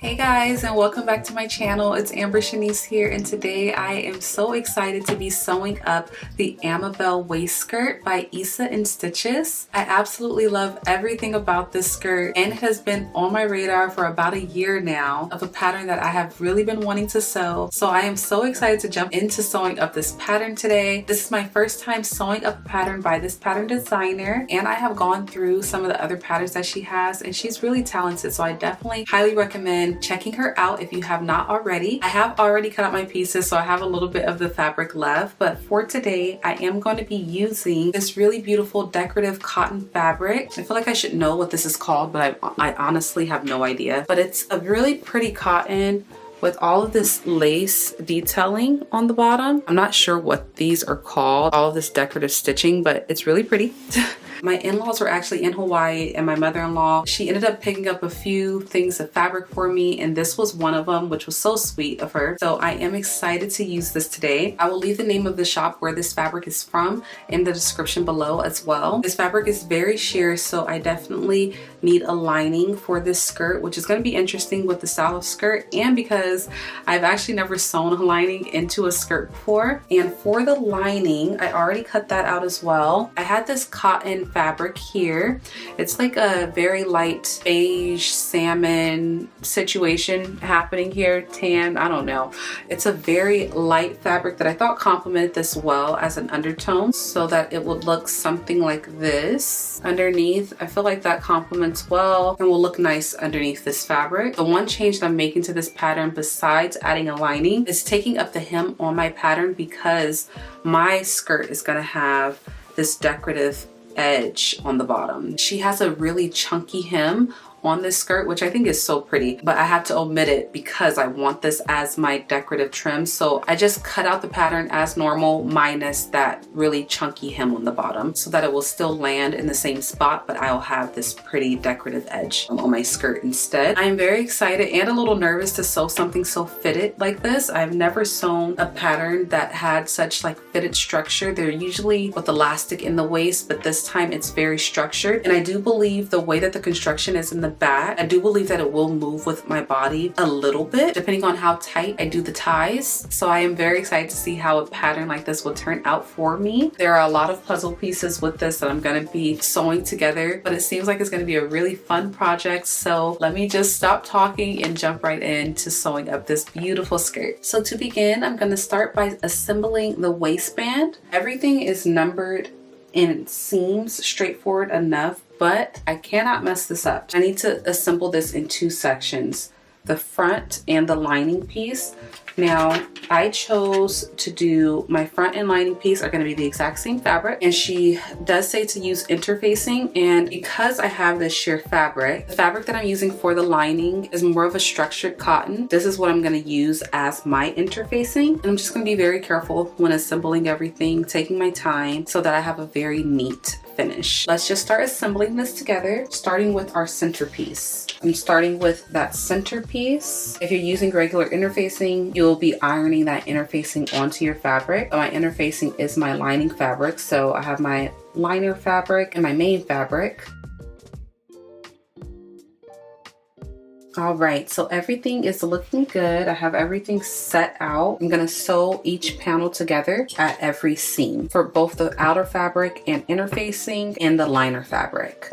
Hey guys, and welcome back to my channel. It's Amber Shanice here, and today I am so excited to be sewing up the Amabel waist skirt by Isa in Stitches. I absolutely love everything about this skirt, and it has been on my radar for about a year now of a pattern that I have really been wanting to sew. So I am so excited to jump into sewing up this pattern today. This is my first time sewing up a pattern by this pattern designer, and I have gone through some of the other patterns that she has, and she's really talented. So I definitely highly recommend checking her out if you have not already. I have already cut out my pieces, so I have a little bit of the fabric left, but for today I am going to be using this really beautiful decorative cotton fabric. I feel like I should know what this is called, but I honestly have no idea. But it's a really pretty cotton with all of this lace detailing on the bottom. I'm not sure what these are called, all of this decorative stitching, but it's really pretty. My in-laws were actually in Hawaii, and my mother-in-law, she ended up picking up a few things of fabric for me, and this was one of them, which was so sweet of her. So I am excited to use this today. I will leave the name of the shop where this fabric is from in the description below as well. This fabric is very sheer, so I definitely need a lining for this skirt, which is going to be interesting with the style of skirt, and because I've actually never sewn a lining into a skirt before. And for the lining, I already cut that out as well. I had this cotton fabric here. It's like a very light beige salmon situation happening here, tan, I don't know. It's a very light fabric that I thought complemented this well as an undertone, so that it would look something like this underneath. I feel like that complements well and will look nice underneath this fabric. The one change that I'm making to this pattern besides adding a lining is taking up the hem on my pattern, because my skirt is going to have this decorative edge on the bottom. She has a really chunky hem on this skirt, which I think is so pretty, but I have to omit it because I want this as my decorative trim. So I just cut out the pattern as normal, minus that really chunky hem on the bottom, so that it will still land in the same spot, but I'll have this pretty decorative edge on my skirt instead. I am very excited and a little nervous to sew something so fitted like this. I've never sewn a pattern that had such like fitted structure. They're usually with elastic in the waist, but this time it's very structured. And I do believe the way that the construction is in the back, I do believe that it will move with my body a little bit depending on how tight I do the ties. So I am very excited to see how a pattern like this will turn out for me. There are a lot of puzzle pieces with this that I'm going to be sewing together, but it seems like it's going to be a really fun project. So let me just stop talking and jump right into sewing up this beautiful skirt. So to begin, I'm going to start by assembling the waistband. Everything is numbered and it seems straightforward enough, but I cannot mess this up. I need to assemble this in two sections, the front and the lining piece. Now, I chose to do my front and lining piece are going to be the exact same fabric, and she does say to use interfacing, and because I have this sheer fabric, the fabric that I'm using for the lining is more of a structured cotton. This is what I'm going to use as my interfacing, and I'm just going to be very careful when assembling everything, taking my time so that I have a very neat finish. Let's just start assembling this together, starting with our centerpiece. I'm starting with that centerpiece. If you're using regular interfacing, you'll be ironing that interfacing onto your fabric. My interfacing is my lining fabric, so I have my liner fabric and my main fabric. All right, so everything is looking good. I have everything set out. I'm gonna sew each panel together at every seam for both the outer fabric and interfacing and the liner fabric.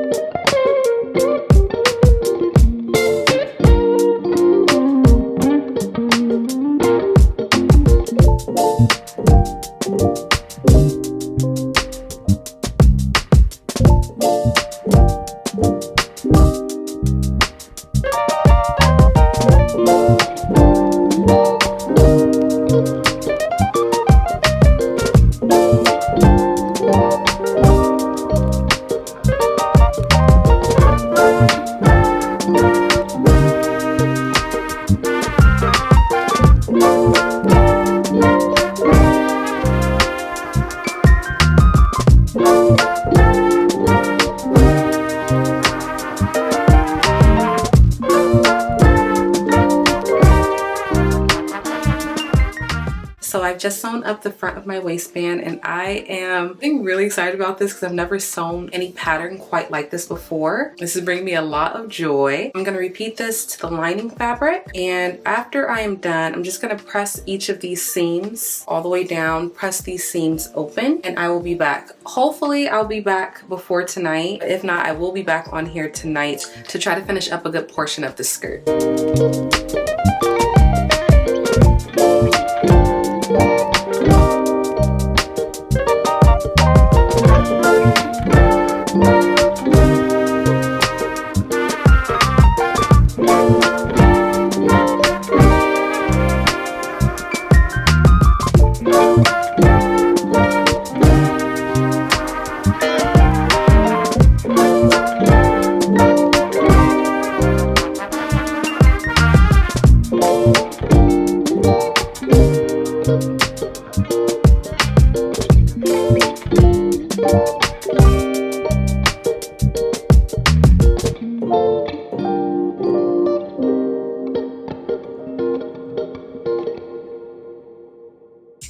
just sewn up the front of my waistband, and I am being really excited about this because I've never sewn any pattern quite like this before. This is bringing me a lot of joy. I'm gonna repeat this to the lining fabric, and after I am done, I'm just gonna press each of these seams all the way down, press these seams open, and I will be back. Hopefully I'll be back before tonight. If not, I will be back on here tonight to try to finish up a good portion of the skirt.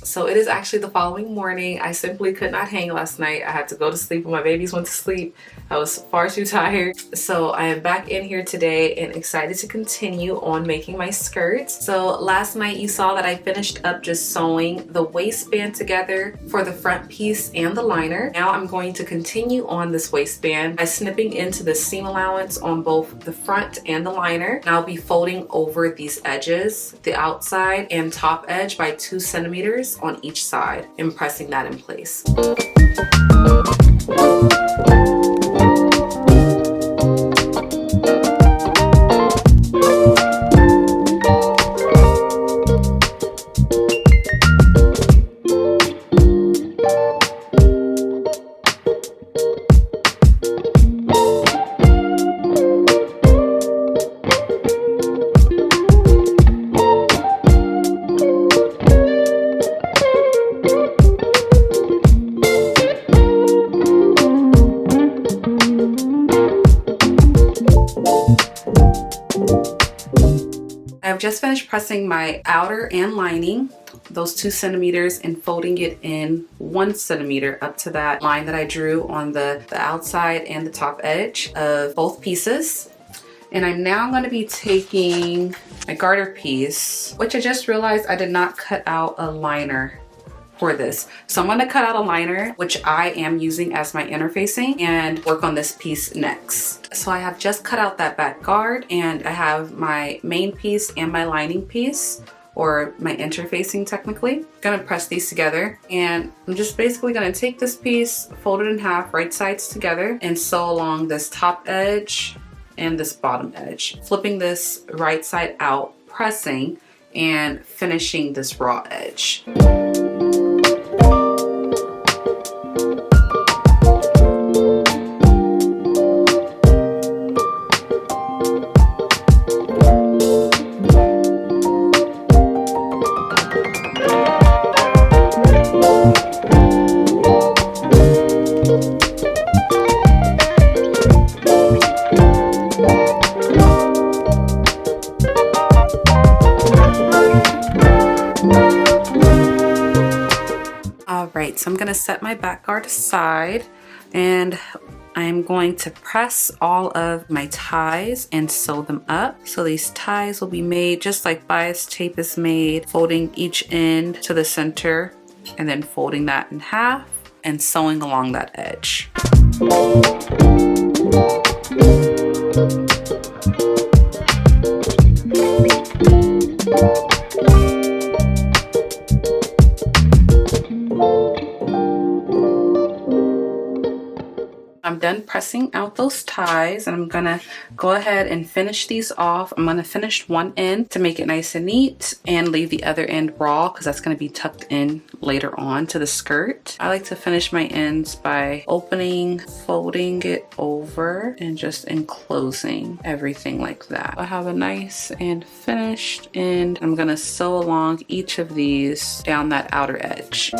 So it is actually the following morning. I simply could not hang last night. I had to go to sleep when my babies went to sleep. I was far too tired. So I am back in here today and excited to continue on making my skirts. So last night you saw that I finished up just sewing the waistband together for the front piece and the liner. Now I'm going to continue on this waistband by snipping into the seam allowance on both the front and the liner. And I'll be folding over these edges, the outside and top edge by 2 centimeters on each side and pressing that in place. I've just finished pressing my outer and lining, those 2 centimeters, and folding it in 1 centimeter up to that line that I drew on the outside and the top edge of both pieces. And I'm now going to be taking my garter piece, which I just realized I did not cut out a liner for this. So I'm going to cut out a liner, which I am using as my interfacing, and work on this piece next. So I have just cut out that back guard, and I have my main piece and my lining piece, or my interfacing technically. I'm gonna press these together, and I'm just basically gonna take this piece, fold it in half, right sides together, and sew along this top edge and this bottom edge. Flipping this right side out, pressing, and finishing this raw edge. Alright, so I'm going to set my back guard aside, and I'm going to press all of my ties and sew them up. So these ties will be made just like bias tape is made, folding each end to the center and then folding that in half and sewing along that edge. I'm done pressing out those ties, and I'm gonna go ahead and finish these off. I'm gonna finish one end to make it nice and neat and leave the other end raw because that's gonna be tucked in later on to the skirt. I like to finish my ends by opening, folding it over, and just enclosing everything like that. I have a nice and finished end. I'm gonna sew along each of these down that outer edge.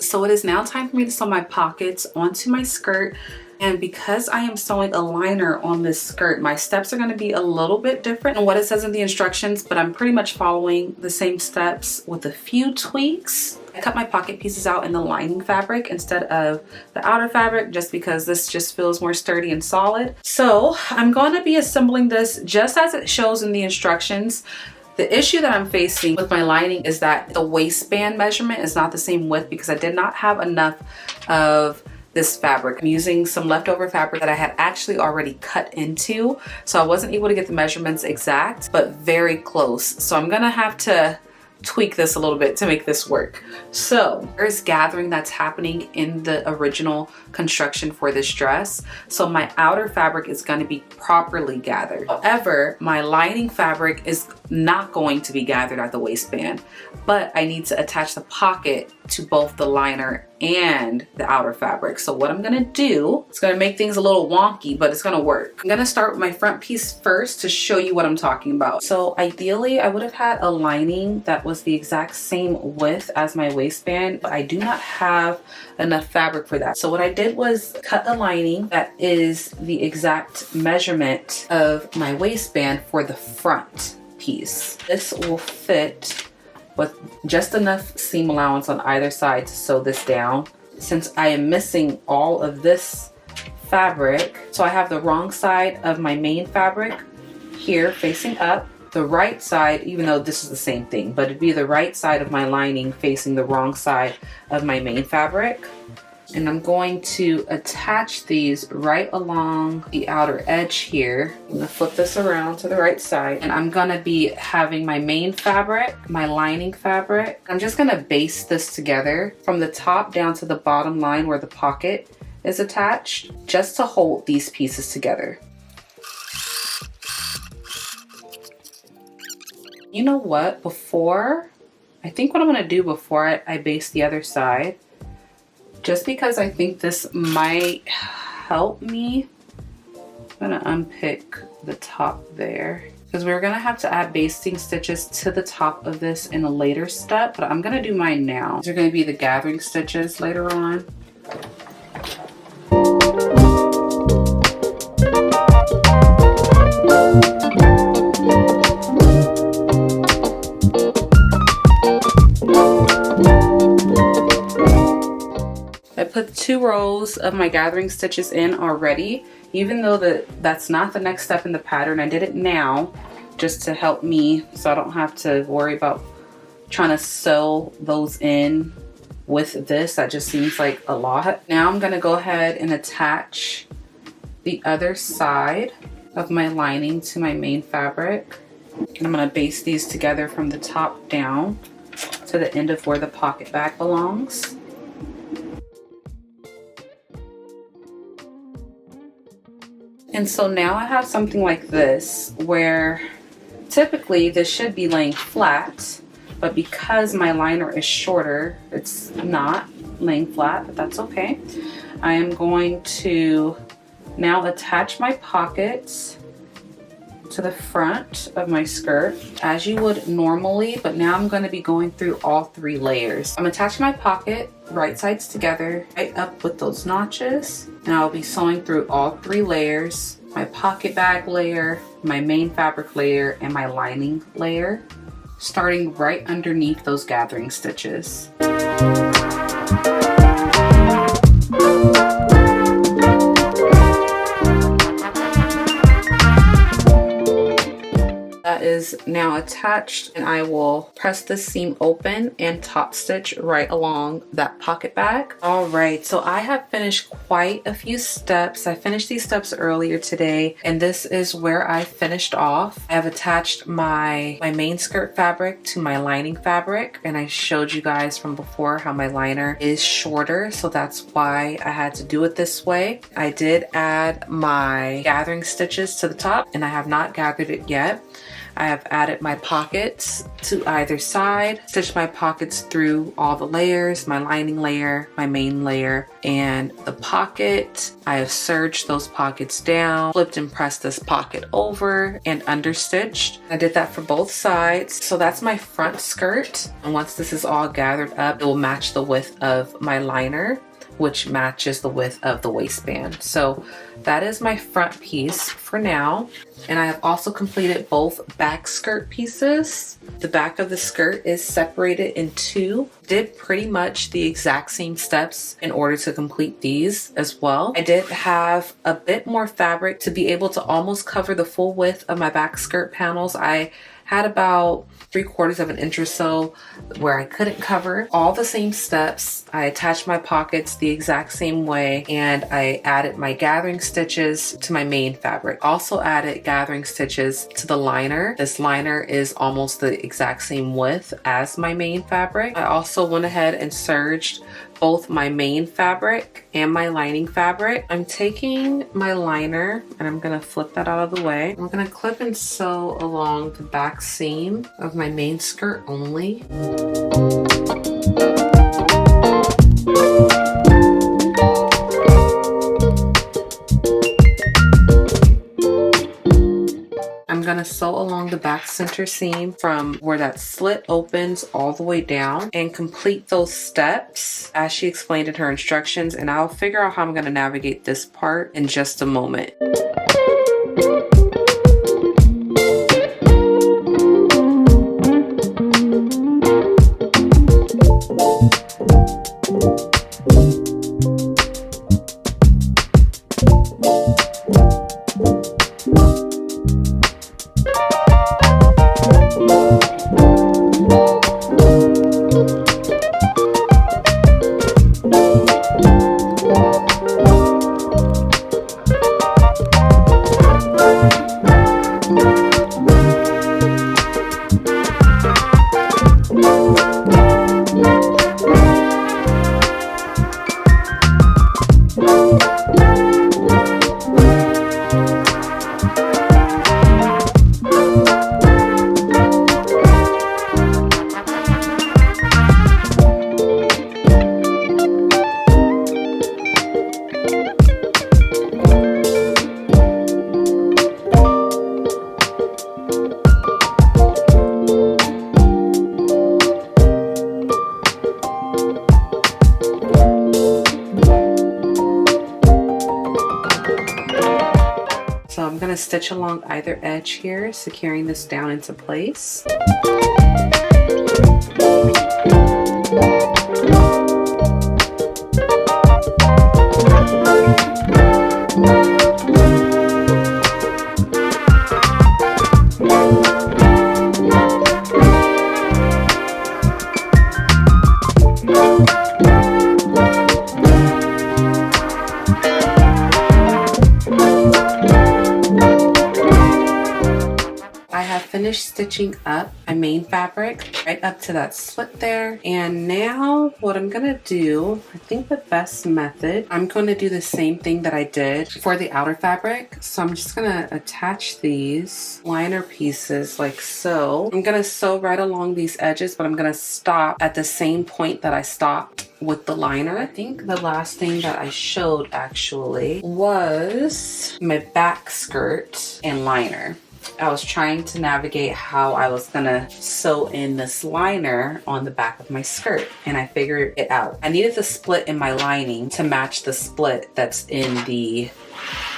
so it is now time for me to sew my pockets onto my skirt. And because I am sewing a liner on this skirt, my steps are going to be a little bit different than what it says in the instructions, but I'm pretty much following the same steps with a few tweaks. I cut my pocket pieces out in the lining fabric instead of the outer fabric, just because this just feels more sturdy and solid. So I'm going to be assembling this just as it shows in the instructions. The issue that I'm facing with my lining is that the waistband measurement is not the same width because I did not have enough of this fabric. I'm using some leftover fabric that I had actually already cut into, so I wasn't able to get the measurements exact, but very close. So I'm gonna have to tweak this a little bit to make this work. So there's gathering that's happening in the original construction for this dress. So my outer fabric is going to be properly gathered. However, my lining fabric is not going to be gathered at the waistband, but I need to attach the pocket to both the liner and the outer fabric. So what I'm gonna do, it's gonna make things a little wonky, but it's gonna work. I'm gonna start with my front piece first to show you what I'm talking about. So ideally, I would have had a lining that was the exact same width as my waistband, but I do not have enough fabric for that. So what I did was cut a lining that is the exact measurement of my waistband for the front piece. This will fit with just enough seam allowance on either side to sew this down. Since I am missing all of this fabric, so I have the wrong side of my main fabric here facing up, the right side, even though this is the same thing, but it'd be the right side of my lining facing the wrong side of my main fabric. And I'm going to attach these right along the outer edge here. I'm gonna flip this around to the right side, and I'm gonna be having my main fabric, my lining fabric. I'm just gonna baste this together from the top down to the bottom line where the pocket is attached, just to hold these pieces together. You know what? I think what I'm gonna do before I baste the other side, just because I think this might help me, I'm gonna unpick the top there, because we're gonna have to add basting stitches to the top of this in a later step, but I'm gonna do mine now. These are gonna be the gathering stitches later on. I put 2 rows of my gathering stitches in already, even though that's not the next step in the pattern. I did it now just to help me so I don't have to worry about trying to sew those in with this. That just seems like a lot. Now I'm gonna go ahead and attach the other side of my lining to my main fabric. And I'm gonna baste these together from the top down to the end of where the pocket bag belongs. And so now I have something like this, where typically this should be laying flat, but because my liner is shorter, it's not laying flat, but that's okay. I am going to now attach my pockets to the front of my skirt as you would normally, but now I'm going to be going through all 3 layers. I'm attaching my pocket right sides together, right up with those notches, and I'll be sewing through all 3 layers: my pocket bag layer, my main fabric layer, and my lining layer, starting right underneath those gathering stitches. That is now attached, and I will press this seam open and top stitch right along that pocket bag. All right, so I have finished quite a few steps. I finished these steps earlier today, and this is where I finished off. I have attached my main skirt fabric to my lining fabric, and I showed you guys from before how my liner is shorter, so that's why I had to do it this way. I did add my gathering stitches to the top, and I have not gathered it yet. I have added my pockets to either side, stitched my pockets through all the layers, my lining layer, my main layer, and the pocket. I have serged those pockets down, flipped and pressed this pocket over, and understitched. I did that for both sides. So that's my front skirt. And once this is all gathered up, it will match the width of my liner, which matches the width of the waistband. So that is my front piece for now. And I have also completed both back skirt pieces. The back of the skirt is separated in two. Did pretty much the exact same steps in order to complete these as well. I did have a bit more fabric to be able to almost cover the full width of my back skirt panels. I had about 3/4 of an inch or so where I couldn't cover. All the same steps. I attached my pockets the exact same way, and I added my gathering stitches to my main fabric. Also added gathering stitches to the liner. This liner is almost the exact same width as my main fabric. I also went ahead and serged both my main fabric and my lining fabric. I'm taking my liner and I'm gonna flip that out of the way. I'm gonna clip and sew along the back seam of my main skirt only. I'm gonna sew along the back center seam from where that slit opens all the way down and complete those steps as she explained in her instructions, and I'll figure out how I'm gonna navigate this part in just a moment. So I'm going to stitch along either edge here, securing this down into place. Finished stitching up my main fabric right up to that slit there, and now what I'm gonna do, I think the best method, I'm going to do the same thing that I did for the outer fabric. So I'm just gonna attach these liner pieces like so. I'm gonna sew right along these edges, but I'm gonna stop at the same point that I stopped with the liner. I think the last thing that I showed actually was my back skirt and liner. I was trying to navigate how I was gonna sew in this liner on the back of my skirt, and I figured it out. I needed the split in my lining to match the split that's in the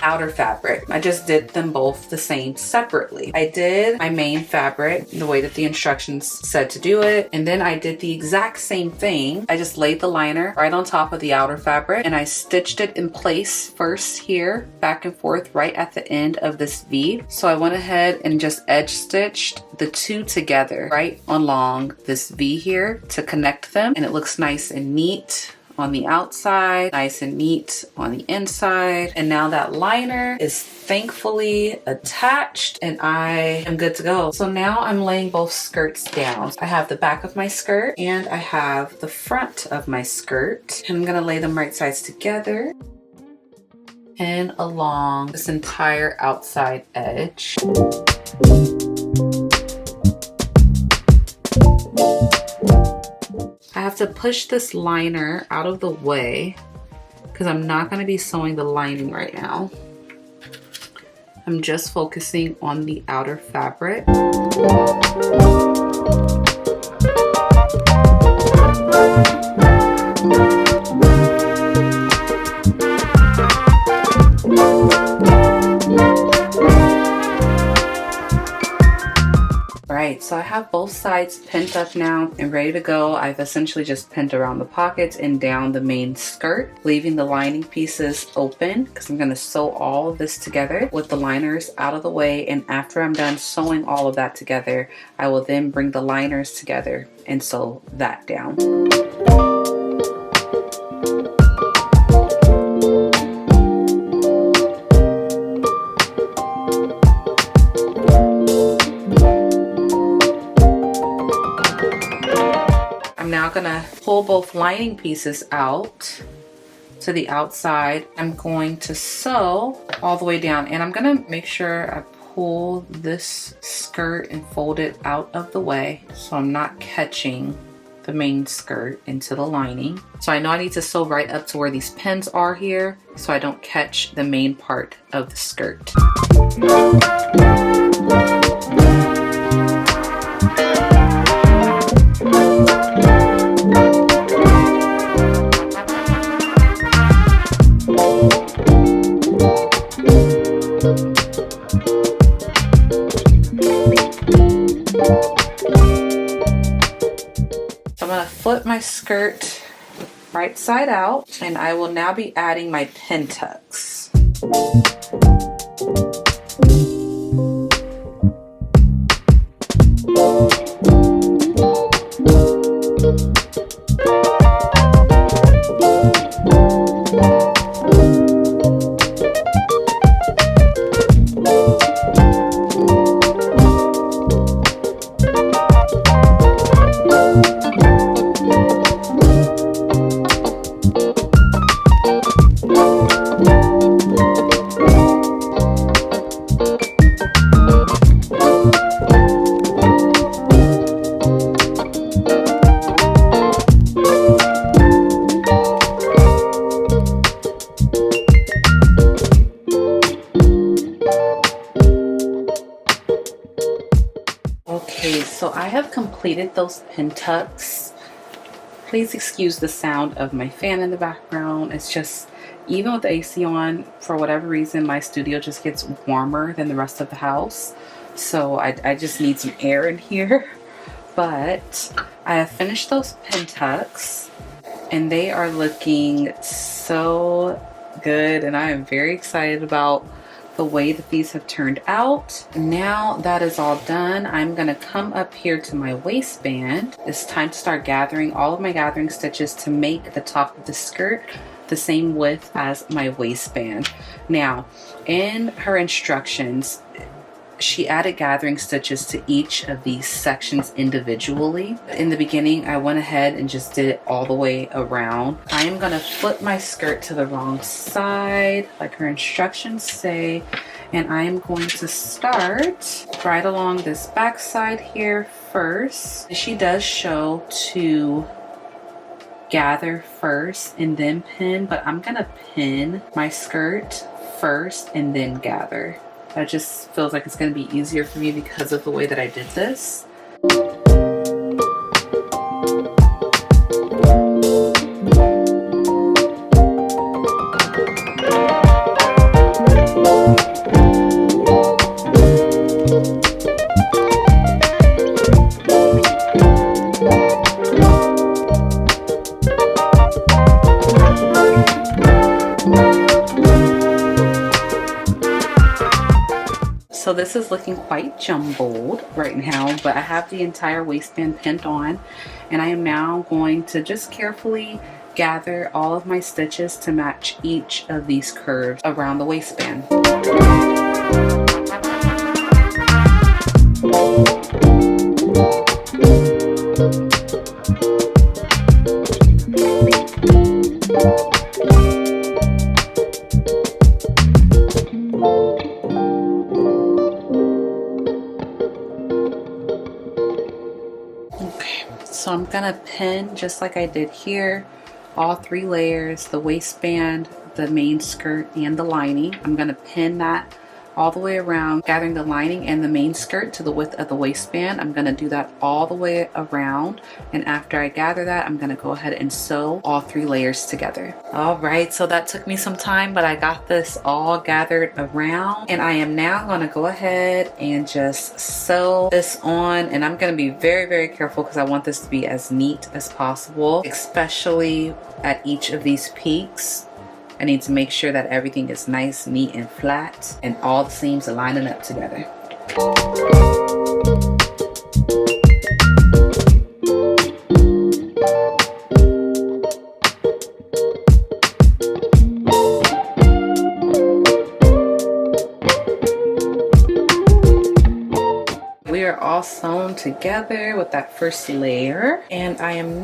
outer fabric. I just did them both the same separately. I did my main fabric the way that the instructions said to do it, and then I did the exact same thing. I just laid the liner right on top of the outer fabric, and I stitched it in place first here, back and forth right at the end of this V. So I went ahead and just edge stitched the two together right along this V here to connect them, and it looks nice and neat on the outside, nice and neat on the inside. And now that liner is thankfully attached and I am good to go. So now I'm laying both skirts down. I have the back of my skirt and I have the front of my skirt, and I'm gonna lay them right sides together and along this entire outside edge. I have to push this liner out of the way because I'm not going to be sewing the lining right now. I'm just focusing on the outer fabric. Alright, so I have both sides pinned up now and ready to go. I've essentially just pinned around the pockets and down the main skirt, leaving the lining pieces open because I'm going to sew all of this together with the liners out of the way. And after I'm done sewing all of that together, I will then bring the liners together and sew that down. Now gonna pull both lining pieces out to the outside. I'm going to sew all the way down, and I'm gonna make sure I pull this skirt and fold it out of the way so I'm not catching the main skirt into the lining. So I know I need to sew right up to where these pins are here so I don't catch the main part of the skirt. I'm going to flip my skirt right side out, and I will now be adding my pin tucks. Okay, so I have completed those pin tucks. Please excuse the sound of my fan in the background. It's just, even with the AC on, for whatever reason, my studio just gets warmer than the rest of the house. So I just need some air in here. But I have finished those pin tucks, and they are looking so good, and I am very excited about the way that these have turned out. Now that is all done, I'm gonna come up here to my waistband. It's time to start gathering all of my gathering stitches to make the top of the skirt the same width as my waistband. Now, in her instructions, she added gathering stitches to each of these sections individually. In the beginning, I went ahead and just did it all the way around. I am gonna flip my skirt to the wrong side, like her instructions say, and I am going to start right along this back side here first. She does show to gather first and then pin, but I'm gonna pin my skirt first and then gather. That just feels like it's going to be easier for me because of the way that I did this. So this is looking quite jumbled right now, but I have the entire waistband pinned on, and I am now going to just carefully gather all of my stitches to match each of these curves around the waistband. So I'm gonna pin just like I did here, all 3 layers, the waistband, the main skirt, and the lining. I'm gonna pin that all the way around, gathering the lining and the main skirt to the width of the waistband. I'm gonna do that all the way around, and after I gather that, I'm gonna go ahead and sew all 3 layers together. All right, so that took me some time, but I got this all gathered around, and I am now gonna go ahead and just sew this on, and I'm gonna be very, very careful because I want this to be as neat as possible, especially at each of these peaks. I need to make sure that everything is nice, neat, and flat, and all the seams are lining up together. We are all sewn together with that first layer, and I'm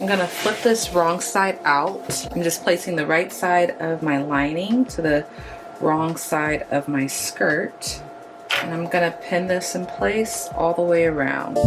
gonna flip this wrong side out. I'm just placing the right side of my lining to the wrong side of my skirt, and I'm gonna pin this in place all the way around.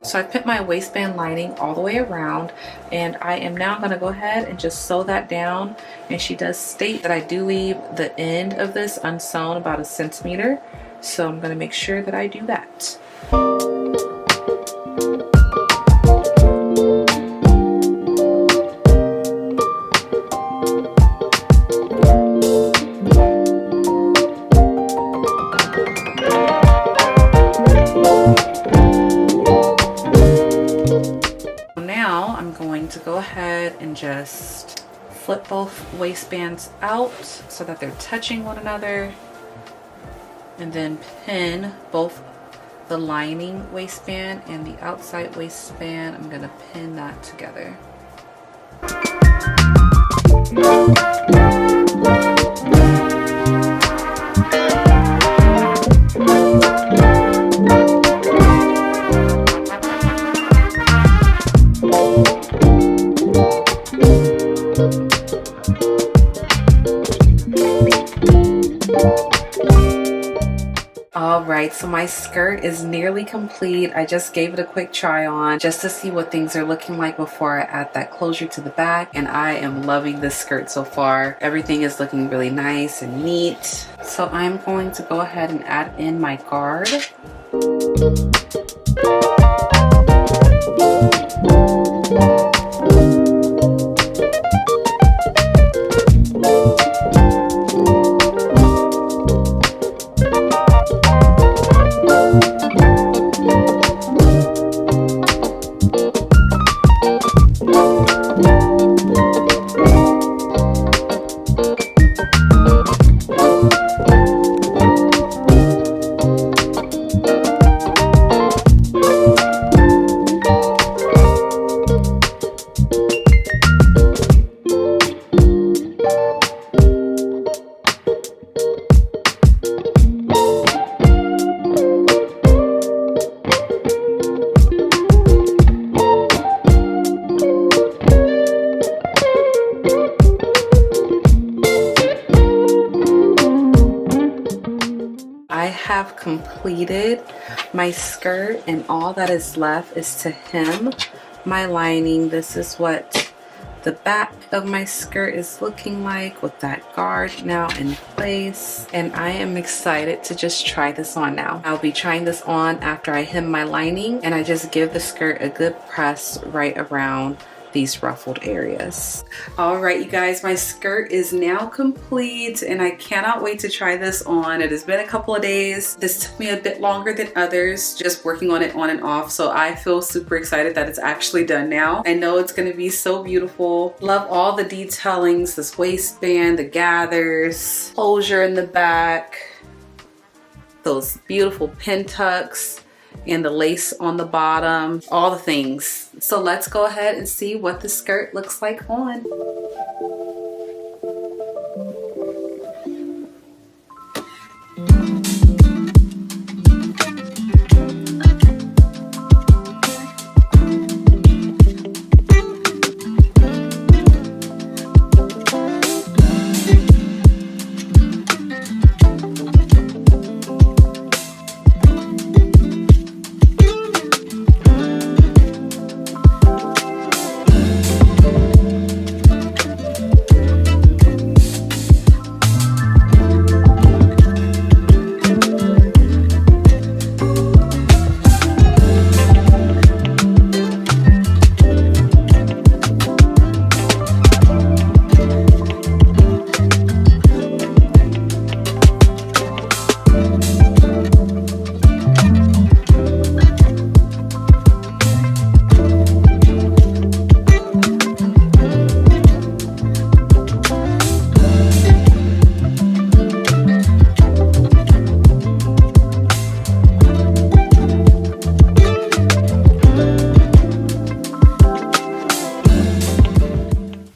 So I put my waistband lining all the way around, and I am now going to go ahead and just sew that down. And she does state that I do leave the end of this unsewn about 1 centimeter, so I'm going to make sure that I do that. To go ahead and just flip both waistbands out so that they're touching one another, and then pin both the lining waistband and the outside waistband. I'm going to pin that together. Alright, so my skirt is nearly complete. I just gave it a quick try on just to see what things are looking like before I add that closure to the back, and I am loving this skirt so far. Everything is looking really nice and neat. So I'm going to go ahead and add in my guard. I have completed my skirt, and all that is left is to hem my lining. This is what the back of my skirt is looking like with that guard now in place, and I am excited to just try this on now. I'll be trying this on after I hem my lining, and I just give the skirt a good press right around these ruffled areas. All right, you guys, my skirt is now complete, and I cannot wait to try this on. It has been a couple of days. This took me a bit longer than others, just working on it on and off, so I feel super excited that it's actually done now. I know it's gonna be so beautiful. Love all the detailings, this waistband, the gathers, closure in the back, those beautiful pin tucks, and the lace on the bottom, all the things. So let's go ahead and see what the skirt looks like on.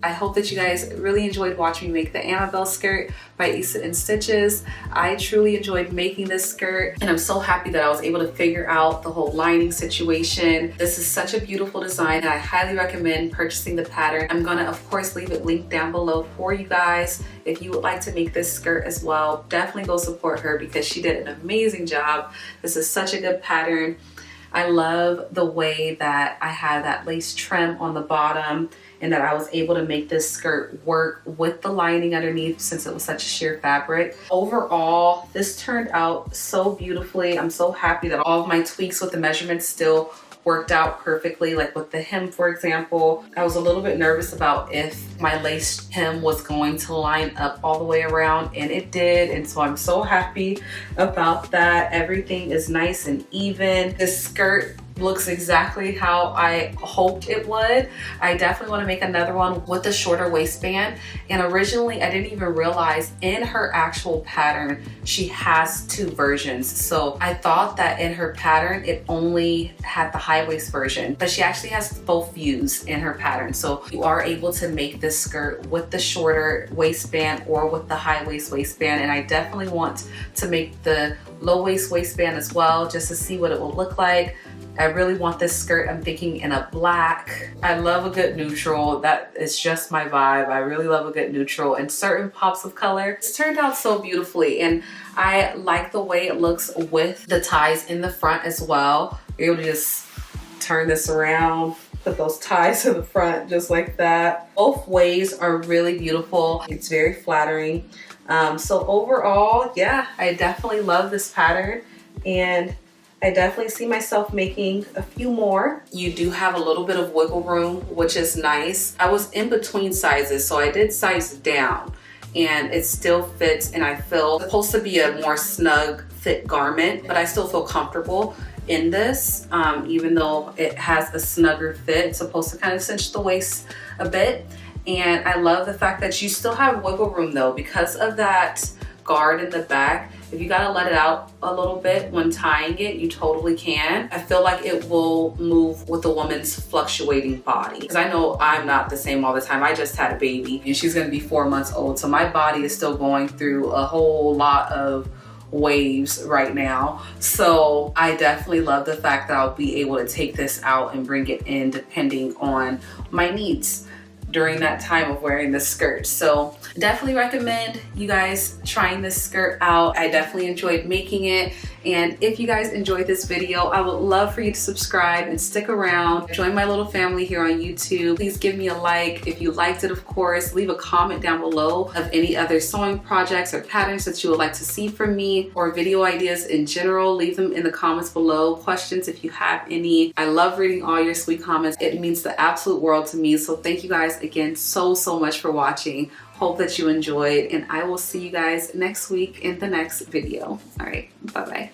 I hope that you guys really enjoyed watching me make the Amabel skirt by Issa and Stitches. I truly enjoyed making this skirt, and I'm so happy that I was able to figure out the whole lining situation. This is such a beautiful design, and I highly recommend purchasing the pattern. I'm gonna, of course, leave it linked down below for you guys. If you would like to make this skirt as well, definitely go support her because she did an amazing job. This is such a good pattern. I love the way that I had that lace trim on the bottom and that I was able to make this skirt work with the lining underneath since it was such a sheer fabric. Overall, this turned out so beautifully. I'm so happy that all of my tweaks with the measurements still worked out perfectly. Like with the hem, for example, I was a little bit nervous about if my lace hem was going to line up all the way around, and it did. And so I'm so happy about that. Everything is nice and even. This skirt looks exactly how I hoped it would. I definitely want to make another one with a shorter waistband. And originally I didn't even realize in her actual pattern she has two versions. So I thought that in her pattern it only had the high waist version, but she actually has both views in her pattern. So you are able to make this skirt with the shorter waistband or with the high waist waistband. And I definitely want to make the low waist waistband as well, just to see what it will look like. I really want this skirt, I'm thinking in a black. I love a good neutral. That is just my vibe. I really love a good neutral and certain pops of color. It's turned out so beautifully, and I like the way it looks with the ties in the front as well. You're able to just turn this around, put those ties to the front just like that. Both ways are really beautiful. It's very flattering. So overall, yeah, I definitely love this pattern, and I definitely see myself making a few more. You do have a little bit of wiggle room, which is nice. I was in between sizes, so I did size down, and it still fits, and I feel it's supposed to be a more snug fit garment, but I still feel comfortable in this, even though it has a snugger fit. It's supposed to kind of cinch the waist a bit. And I love the fact that you still have wiggle room though, because of that guard in the back. If you gotta let it out a little bit when tying it, you totally can. I feel like it will move with a woman's fluctuating body. Because I know I'm not the same all the time. I just had a baby and she's gonna be 4 months old. So my body is still going through a whole lot of waves right now. So I definitely love the fact that I'll be able to take this out and bring it in depending on my needs during that time of wearing this skirt. So definitely recommend you guys trying this skirt out. I definitely enjoyed making it. And if you guys enjoyed this video, I would love for you to subscribe and stick around. Join my little family here on YouTube. Please give me a like if you liked it, of course. Leave a comment down below of any other sewing projects or patterns that you would like to see from me, or video ideas in general. Leave them in the comments below. Questions if you have any. I love reading all your sweet comments. It means the absolute world to me. So thank you guys again so much for watching. Hope that you enjoyed, and I will see you guys next week in the next video. All right, bye-bye.